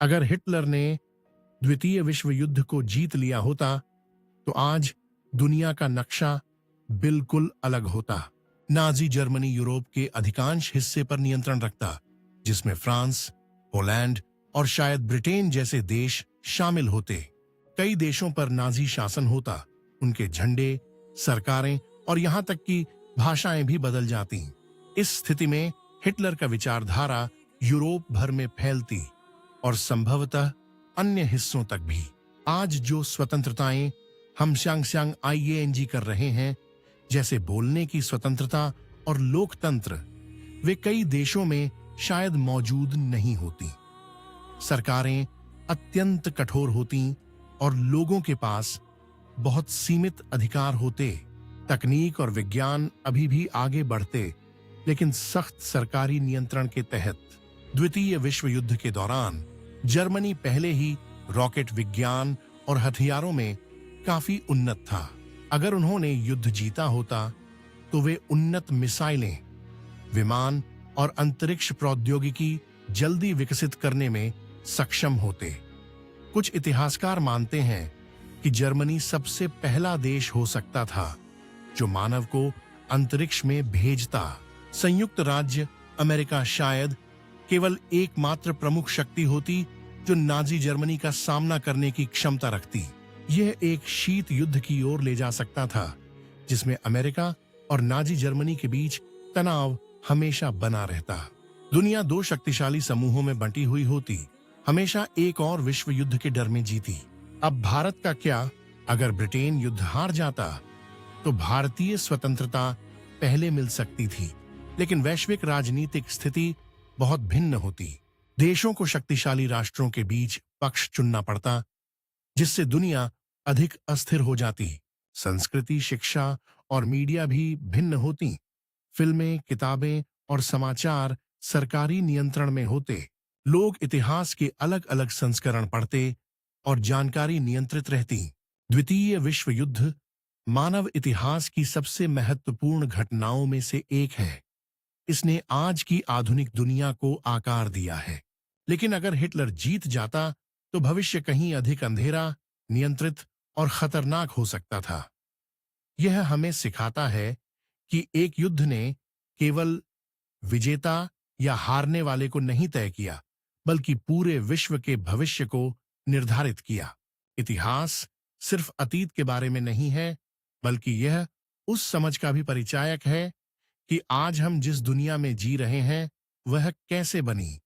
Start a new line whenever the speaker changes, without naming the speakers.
अगर हिटलर ने द्वितीय विश्व युद्ध को जीत लिया होता तो आज दुनिया का नक्शा बिल्कुल अलग होता। नाजी जर्मनी यूरोप के अधिकांश हिस्से पर नियंत्रण रखता, जिसमें फ्रांस, पोलैंड और शायद ब्रिटेन जैसे देश शामिल होते। कई देशों पर नाजी शासन होता, उनके झंडे, सरकारें और यहां तक कि भाषाएं भी बदल जाती। इस स्थिति में हिटलर का विचारधारा यूरोप भर में फैलती और संभवतः अन्य हिस्सों तक भी। आज जो स्वतंत्रताएं हम शांगशांग आईएनजी कर रहे हैं, जैसे बोलने की स्वतंत्रता और लोकतंत्र, वे कई देशों में शायद मौजूद नहीं होती। सरकारें अत्यंत कठोर होती और लोगों के पास बहुत सीमित अधिकार होते। तकनीक और विज्ञान अभी भी आगे बढ़ते, लेकिन सख्त सरकारी नियंत्रण के तहत। द्वितीय विश्व युद्ध के दौरान जर्मनी पहले ही रॉकेट विज्ञान और हथियारों में काफी उन्नत था। अगर उन्होंने युद्ध जीता होता तो वे उन्नत मिसाइलें, विमान और अंतरिक्ष प्रौद्योगिकी जल्दी विकसित करने में सक्षम होते। कुछ इतिहासकार मानते हैं कि जर्मनी सबसे पहला देश हो सकता था जो मानव को अंतरिक्ष में भेजता। संयुक्त राज्य अमेरिका शायद केवल एकमात्र प्रमुख शक्ति होती जो नाजी जर्मनी का सामना करने की क्षमता रखती। यह एक शीत युद्ध की ओर ले जा सकता था, जिसमें अमेरिका और नाजी जर्मनी के बीच तनाव हमेशा बना रहता। दुनिया दो शक्तिशाली समूहों में बंटी हुई होती, हमेशा एक और विश्व युद्ध के डर में जीती। अब भारत का क्या? अगर ब्रिटेन युद्ध हार जाता तो भारतीय स्वतंत्रता पहले मिल सकती थी, लेकिन वैश्विक राजनीतिक स्थिति बहुत भिन्न होती। देशों को शक्तिशाली राष्ट्रों के बीच पक्ष चुनना पड़ता, जिससे दुनिया अधिक अस्थिर हो जाती। संस्कृति, शिक्षा और मीडिया भी भिन्न होती। फिल्में, किताबें और समाचार सरकारी नियंत्रण में होते। लोग इतिहास के अलग अलग संस्करण पढ़ते और जानकारी नियंत्रित रहती। द्वितीय विश्व युद्ध मानव इतिहास की सबसे महत्वपूर्ण घटनाओं में से एक है। इसने आज की आधुनिक दुनिया को आकार दिया है। लेकिन अगर हिटलर जीत जाता तो भविष्य कहीं अधिक अंधेरा, नियंत्रित और खतरनाक हो सकता था। यह हमें सिखाता है कि एक युद्ध ने केवल विजेता या हारने वाले को नहीं तय किया, बल्कि पूरे विश्व के भविष्य को निर्धारित किया। इतिहास सिर्फ अतीत के बारे में नहीं है, बल्कि यह उस समझ का भी परिचायक है कि आज हम जिस दुनिया में जी रहे हैं वह कैसे बनी।